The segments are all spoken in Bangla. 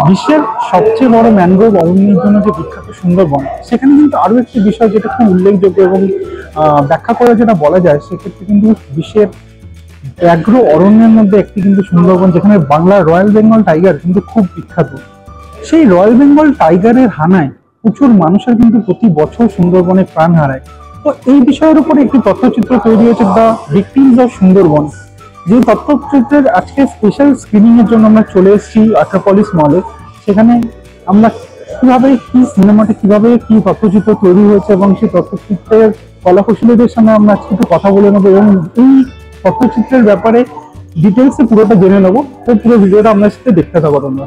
বিশ্বের সবচেয়ে বড় ম্যানগ্রোভ অরণ্যের জন্য যে বিখ্যাত সুন্দরবন, সেখানে কিন্তু আরো একটি বিষয় যেটা খুব উল্লেখযোগ্য এবং ব্যাখ্যা করে যেটা বলা যায়, সেক্ষেত্রে কিন্তু বিশ্বের ব্যাঘ্র অরণ্যের মধ্যে একটি কিন্তু সুন্দরবন, যেখানে বাংলার রয়্যাল বেঙ্গল টাইগার কিন্তু খুব বিখ্যাত। সেই রয়্যাল বেঙ্গল টাইগারের হানায় প্রচুর মানুষের কিন্তু প্রতি বছর সুন্দরবনে প্রাণ হারায়। তো এই বিষয়ের উপরে একটি তথ্যচিত্র তৈরি হয়েছে, দ্য ভিকটিমস অফ সুন্দরবন। যে তথ্যচিত্রের আজকে স্পেশাল স্ক্রিনিং এর জন্য আমরা চলে এসেছি আট্রোপলিস মলে। সেখানে আমরা কিভাবে কি সিনেমাটা কিভাবে কি তথ্যচিত্র তৈরি হয়েছে এবং সেই তথ্যচিত্রের কলাকুশলীদের সঙ্গে আমরা আজকে একটু কথা বলে নেবো এবং এই তথ্যচিত্রের ব্যাপারে ডিটেলসে পুরোটা জেনে নেবো। তো পুরো ভিডিওটা আপনার সাথে দেখতে থাকো তোমরা।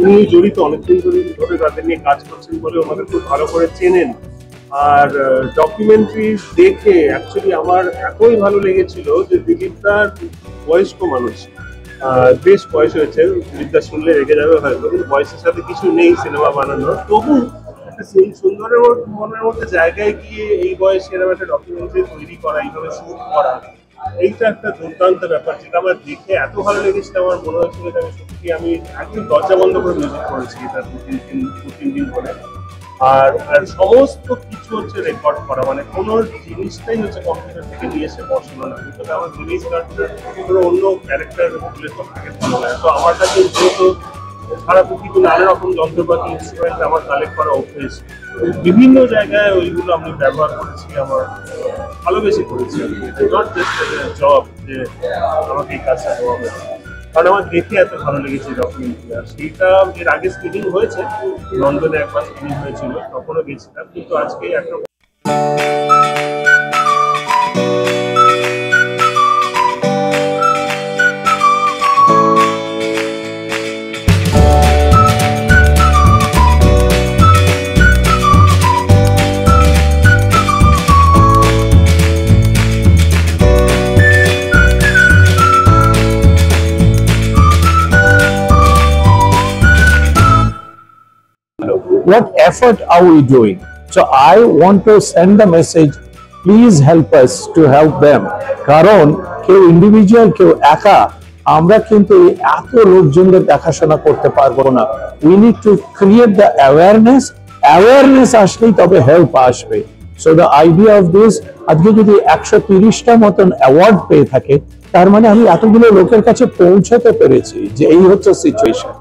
উনি জড়িত, অনেকদিন ধরে তাদের নিয়ে কাজ করছেন বলে ওনাদের খুব ভালো করে চেনেন। আর ডকুমেন্টারি দেখে অ্যাকচুয়ালি আমার এতই ভালো লেগেছিল যে দিলীপদার বয়স্ক মানুষ, বেশ বয়স হয়েছে, দিলীপদার শুনলে রেগে যাবে হয়তো, কিন্তু বয়সের সাথে কিছু নেই সিনেমা বানানোর। তবু একটা সুন্দরের মনের মধ্যে জায়গায় গিয়ে এই বয়সে এরকম একটা ডকুমেন্টারি তৈরি করা, এইভাবে শুট করা, এইটা একটা দুর্দান্ত ব্যাপার, যেটা আমার দেখে এত ভালো লেগেছিল। আমার মনে হচ্ছিল যে আমি সত্যি আমি একদম দরজা বন্ধ করে মিউজিক করেছি এটা দু তিন দিন ধরে। আর সমস্ত কিছু হচ্ছে রেকর্ড করা, মানে কোনো জিনিসটাই হচ্ছে কম্পিউটার থেকে নিয়ে এসে বসানো না। তবে আমার জিনিস কোনো অন্য ক্যারেক্টার বলে তো থাকে ভালো লাগে। তো আমার কাছে যেহেতু সারা পৃথিবী নানা রকম যন্ত্রপাতি ইনস্ট্রুমেন্ট আমার কালেক্ট করা অভ্যেস, বিভিন্ন জায়গায় ওইগুলো আমি ব্যবহার করেছি, আমার ভালোবেসে করেছি। নট জাস্ট জব যে আমাকে এই কাজটা দেওয়া হয়েছে, কারণ আমার দেখে এত ভালো লেগেছে ডকুমেন্টারি। আর সেইটা এর আগে স্ক্রিনিং হয়েছে, লন্ডনে একবার স্ক্রিনিং হয়েছিল, তখনও গেছিলাম। কিন্তু আজকে একটা what effort are we doing? So I want to send the message, please help us to help them. কারণ কেউ ইন্ডিভিজুয়াল, কেউ একা আমরা কিন্তু এত লোকজনদের দেখাশোনা করতে পারবো না। We need to create the awareness আসলেই তবে হেল্প আসবে। So the idea of this, আজকে যদি 130টা মতন অ্যাওয়ার্ড পেয়ে থাকে, তার মানে আমি এতগুলো লোকের কাছে পৌঁছাতে পেরেছি যে এই হচ্ছে situation.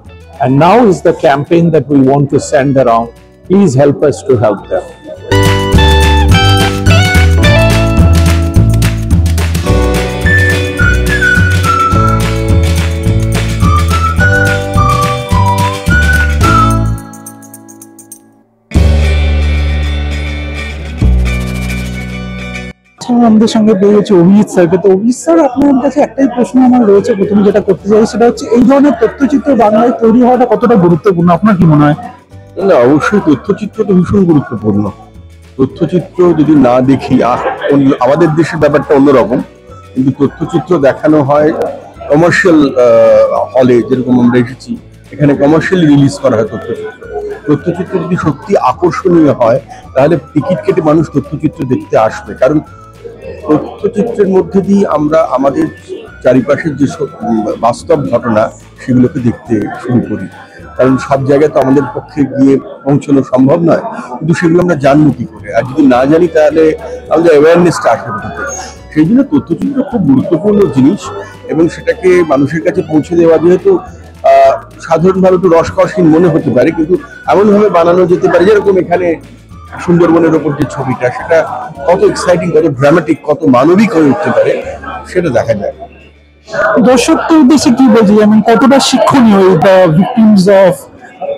And now is the campaign that we want to send around. Please help us to help them. আমাদের সঙ্গে পেয়ে গেছে অভিজিৎ স্যারকে। তো অভিজিৎ স্যার, আপনার কাছে একটাই প্রশ্ন আমার রয়েছে, প্রথমে যেটা করতে চাই সেটা হচ্ছে এই ধরনের তথ্যচিত্র বাংলায় তৈরি হওয়াটা কতটা গুরুত্বপূর্ণ, আপনার কি মনে হয়? না, অবশ্যই তথ্যচিত্র তো ভীষণ গুরুত্বপূর্ণ। তথ্যচিত্র যদি না দেখি, আমাদের দেশের ব্যাপারটা অন্যরকম, কিন্তু তথ্যচিত্র দেখানো হয় কমার্শিয়াল হলে, যেরকম আমরা এসেছি এখানে কমার্শিয়ালি রিলিজ করা হয় তথ্যচিত্র। তথ্যচিত্র যদি সত্যি আকর্ষণীয় হয় তাহলে টিকিট কেটে মানুষ তথ্যচিত্র দেখতে আসবে, কারণ তথ্যচিত্রের মধ্যে দিয়ে আমরা আমাদের চারিপাশের যে বাস্তব ঘটনা সেগুলোকে দেখতে শুরু করি। কারণ সব জায়গায় তো আমাদের পক্ষে গিয়ে পৌঁছানো সম্ভব নয়, কিন্তু সেগুলো আমরা জানবো কি করে? আর যদি না জানি তাহলে আমাদের অ্যাওয়ারনেসটা আসবে কোথা থেকে? সেই জন্য তথ্যচিত্র খুব গুরুত্বপূর্ণ জিনিস, এবং সেটাকে মানুষের কাছে পৌঁছে দেওয়া যেহেতু সাধারণভাবে একটু রসকসহীন মনে হতে পারে, কিন্তু এমনভাবে বানানো যেতে পারে, যেরকম এখানে সুন্দরবনের ওপর যে ছবিটা, সেটা কত এক্সাইটিং, কত ড্রামাটিক, কত মানবিক হয়ে উঠতে পারে সেটা দেখা যায়। দর্শকদের উদ্দেশ্যে কি বলছি, যেমন কতটা শিক্ষণীয় দ্য ভিকটিমস অফ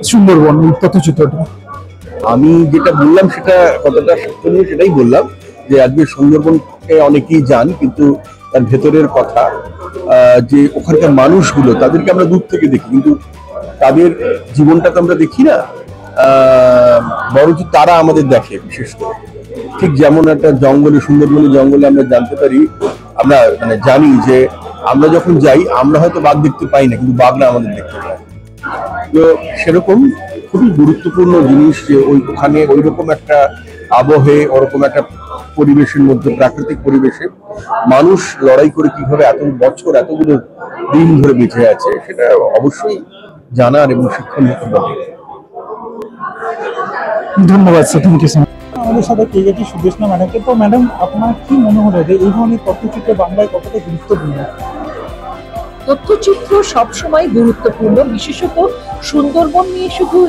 সুন্দরবন তথ্যচিত্রটা? আমি যেটা বললাম সেটা কতটা শিক্ষণীয় সেটাই বললাম, যে আজকে সুন্দরবনকে অনেকেই যান, কিন্তু তার ভেতরের কথা, যে ওখানকার মানুষগুলো, তাদেরকে আমরা দূর থেকে দেখি, কিন্তু তাদের জীবনটা তো আমরা দেখি না, বরঞ্চ তারা আমাদের দেখে বিশেষ করে। ঠিক যেমন একটা জঙ্গলে, সুন্দরবনের জঙ্গলে আমরা জানতে পারি, আমরা মানে জানি যে আমরা যখন যাই আমরা হয়তো বাঘ দেখতে পাই না, কিন্তু বাঘরা আমাদের দেখতে পায়। তো সেরকম খুবই গুরুত্বপূর্ণ জিনিস যে ওখানে ওইরকম একটা আবহে, ওরকম একটা পরিবেশের মধ্যে, প্রাকৃতিক পরিবেশে মানুষ লড়াই করে কিভাবে এত বছর, এতগুলো দিন ধরে বেঁচে আছে, সেটা অবশ্যই জানার এবং শিক্ষণীয় ব্যাপার। ধন্যবাদ স্যার, থ্যাংক ইউ স্যার। আমাদের সাথে কেগেটি সুদেশনা ম্যাডামকে। তো ম্যাডাম, আপনার কি মনে হলো যে এই ধরনের তথ্যচিত্র বাংলায় কতটা গুরুত্বপূর্ণ? তথ্যচিত্র সবসময় গুরুত্বপূর্ণ, বিশেষত সুন্দরবন নিয়ে শুধু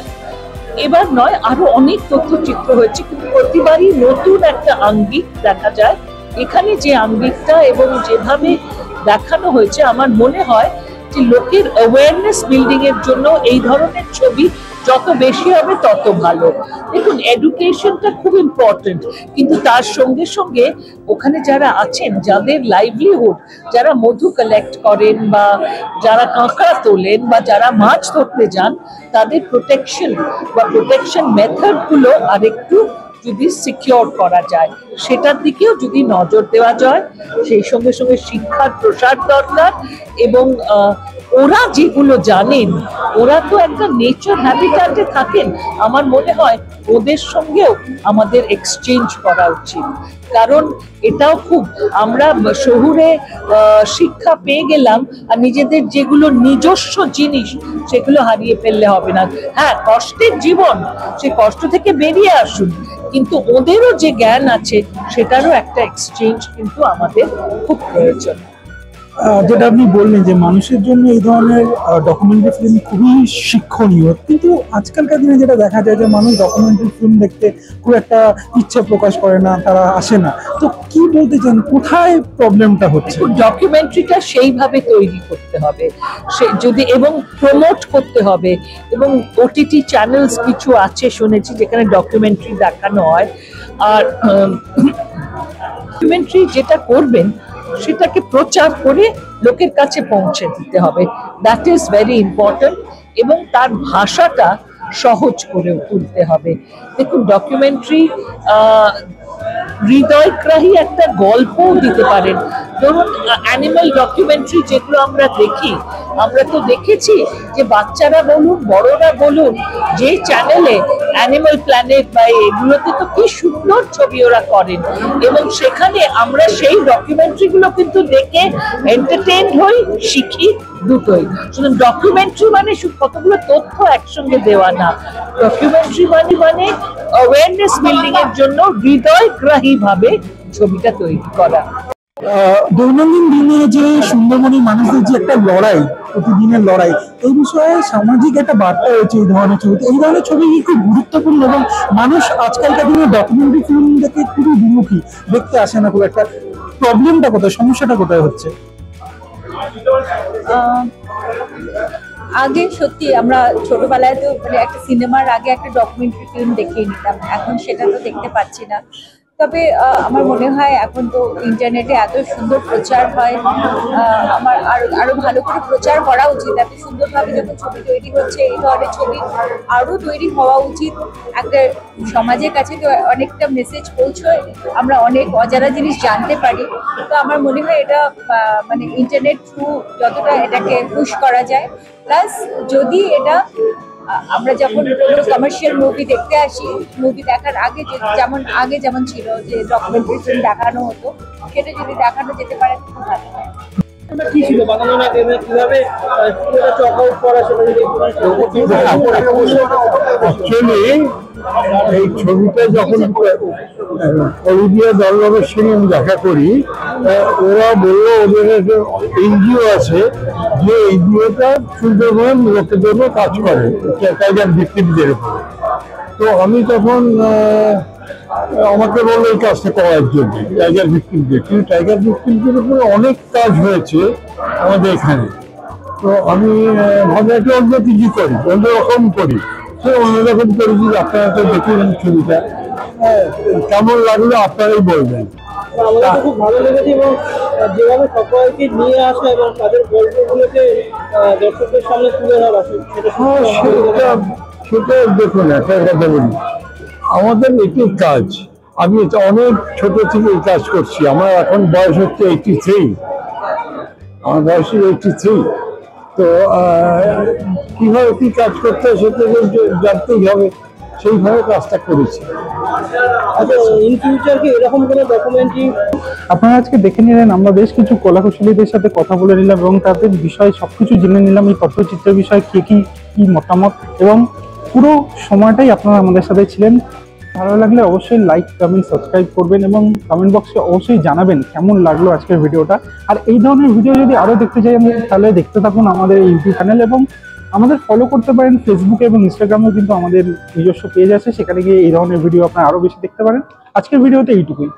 এবার নয়, আরো অনেক তথ্যচিত্র হয়েছে, কিন্তু প্রতিবারই নতুন একটা আঙ্গিক দেখা যায়। এখানে যে আঙ্গিকটা এবং যেভাবে দেখানো হয়েছে, আমার মনে হয় যে লোকের অ্যাওয়ারনেস বিল্ডিং এর জন্য এই ধরনের ছবি যত বেশি হবে তত ভালো। দেখুন, এডুকেশনটা খুব ইম্পর্টেন্ট, কিন্তু তার সঙ্গে সঙ্গে ওখানে যারা আছেন, যাদের লাইভলিহুড, যারা মধু কালেক্ট করেন বা যারা কাঁকড়া তোলেন বা যারা মাছ ধরতে যান, তাদের প্রোটেকশন বা প্রোটেকশন মেথডগুলো আরেকটু যদি সিকিউর করা যায়, সেটার দিকেও যদি নজর দেওয়া যায়। সেই সঙ্গে সঙ্গে শিক্ষার প্রসার দরকার, এবং ওরা যেগুলো জানেন, ওরা তো একটা নেচার হ্যাবিটাটে থাকেন, আমার মনে হয় ওদের সঙ্গেও আমাদের এক্সচেঞ্জ করা উচিত। কারণ এটাও খুব, আমরা শহুরে শিক্ষা পেয়ে গেলাম আর নিজেদের যেগুলো নিজস্ব জিনিস সেগুলো হারিয়ে ফেললে হবে না। হ্যাঁ, কষ্টের জীবন, সেই কষ্ট থেকে বেরিয়ে আসুন, কিন্তু ওদেরও যে জ্ঞান আছে সেটারও একটা এক্সচেঞ্জ কিন্তু আমাদের খুব প্রয়োজন। যেটা আপনি বললেন যে মানুষের জন্য এই ধরনের ডকুমেন্টারি ফিল্ম খুবই শিক্ষণীয়, কিন্তু আজকালকার দিনে যেটা দেখা যায় যে মানুষ ডকুমেন্টারি ফিল্ম দেখতে খুব একটা ইচ্ছা প্রকাশ করে না, তারা আসে না। তো কি বলতে চান, কোথায় প্রবলেমটা হচ্ছে? ডকুমেন্টারিটা সেইভাবে তৈরি করতে হবে, সে যদি, এবং প্রমোট করতে হবে, এবং ওটিটি চ্যানেলস কিছু আছে শুনেছি যেখানে ডকুমেন্টারি দেখানো হয়। আর ডকুমেন্টারি যেটা করবেন সেটাকে প্রচার করে লোকের কাছে পৌঁছে দিতে হবে, দ্যাট ইজ ভেরি ইম্পর্টেন্ট, এবং তার ভাষাটা সহজ করে তুলতে হবে। দেখুন, ডকুমেন্টারি হৃদয়গ্রাহী একটা গল্পও দিতে পারেন। ধরুন, অ্যানিমাল ডকুমেন্টারি যেগুলো আমরা দেখি, আমরা তো দেখেছি যে বাচ্চারা বলুন, বড়রা বলুন, যে চ্যানেলে অ্যানিমাল প্ল্যানেট বা এগুলোতে তো কি সুন্দর ছবি ওরা করেন, এবং সেখানে আমরা সেই ডকুমেন্টারিগুলো কিন্তু দেখে এন্টারটেইনড হই, শিখি, দুটোই। শুধু ডকুমেন্টারি মানে শুধু কতগুলো তথ্য একসঙ্গে দেওয়া না, ডকুমেন্টারি মানে অ্যাওয়ারনেস বিল্ডিং এর জন্য হৃদয়গ্রাহী ভাবে ছবিটা তৈরি করা। দৈনন্দিন দিনে যে সুন্দরবনের মানুষদের যে একটা লড়াই, প্রতিদিনের লড়াই, এই বিষয়ে সামাজিক একটা বার্তা রয়েছে এই ধরনের ছবিতে। এই ধরনের ছবি কি খুব গুরুত্বপূর্ণ, এবং মানুষ আজকালকার দিনে ডকুমেন্টারি ফিল্ম দেখে খুবই বিমুখী, দেখতে আসে না খুব একটা। প্রবলেমটা কোথায়, সমস্যাটা কোথায় হচ্ছে? আগে সত্যি আমরা ছোটবেলায় তো মানে একটা সিনেমার আগে একটা ডকুমেন্টারি ফিল্ম দেখিয়ে নিতাম, এখন সেটা তো দেখতে পাচ্ছি না। তবে আমার মনে হয় এখন তো ইন্টারনেটে এত সুন্দর প্রচার হয়, আমার আরো ভালো করে প্রচার করা উচিত। এত সুন্দরভাবে যখন ছবি তৈরি হচ্ছে, এই ধরনের ছবি আরো তৈরি হওয়া উচিত। একটা সমাজের কাছে তো অনেকটা মেসেজ পৌঁছয়, আমরা অনেক অজানা জিনিস জানতে পারি। তো আমার মনে হয় এটা মানে ইন্টারনেট থ্রু যতটা এটাকে পুশ করা যায়, প্লাস যদি এটা আমরা যখন কোনো কমার্শিয়াল মুভি দেখতে আসি, মুভি দেখার আগে যেমন ছিল যে ডকুমেন্টারি ফিল্ম দেখানো হতো, সেটা যদি দেখানো যেতে পারে খুব ভালো হয়। কি ছিল বানানোর আগে, কিভাবে চক আউট করা, সেটা যদি অ্যাকচুয়ালি এই ছবিটা যখন অলিভিয়া দলবাবের সঙ্গে আমি দেখা করি, ওরা বললো ওদের একটা এনজিও আছে, যে এনজিওটা সুন্দরবন লোকের জন্য কাজ করে টাইগার ভিক্টিমদের উপর। তো আমি তখন আমাকে বললো এই কাজটা করার জন্য টাইগার ভিক্টিমদের, কিন্তু টাইগার ভিক্টিমদের উপরে অনেক কাজ হয়েছে আমাদের এখানে। তো আমি ভাবলাম একটা অন্য কিছু করি, অন্যরকম করি। অন্যরকম করেছি, আপনারা তো দেখলেন ছবিটা, কেমন লাগলো আপনারাই বলবেন। আমাদের তো খুব ভালো লেগেছে, এবং যেভাবে সবাইকে নিয়ে আসা এবং তাদের গল্পগুলোকে দর্শকদের সামনে তুলে ধরা, সেটা দেখুন, একটা কথা বলি, আমাদের এটি কাজ, আমি অনেক ছোট থেকে এই কাজ করছি। আমার এখন বয়স হচ্ছে 83, আমার বয়স 83। তো কিভাবে কি কাজ করতে হয় সেটা জানতেই হবে। সেইভাবে কাজটা করেছি। আচ্ছা, ইন ফিউচার কি এরকম কোনো ডকুমেন্টারি আপনারা আজকে দেখে নিলেন, আমরা বেশ কিছু কলাকুশলীদের সাথে কথা বলে নিলাম এবং তাদের বিষয়ে সবকিছু জেনে নিলাম, এই তথ্যচিত্রের বিষয়ে কে কি মতামত, এবং পুরো সময়টাই আপনারা আমাদের সাথে ছিলেন। ভালো লাগলে অবশ্যই লাইক, কমেন্ট, সাবস্ক্রাইব করবেন এবং কমেন্ট বক্সে অবশ্যই জানাবেন কেমন লাগলো আজকের ভিডিওটা। আর এই ধরনের ভিডিও যদি আরও দেখতে চাই তাহলে দেখতে থাকুন আমাদের ইউটিউব চ্যানেল, এবং আমাদের ফলো করতে পারেন ফেসবুকে এবং ইনস্টাগ্রামেও কিন্তু আমাদের নিজস্ব পেজ আছে, সেখানে গিয়ে এই ধরনের ভিডিও আপনারা আরও বেশি দেখতে পারেন। আজকের ভিডিওতে এইটুকুই।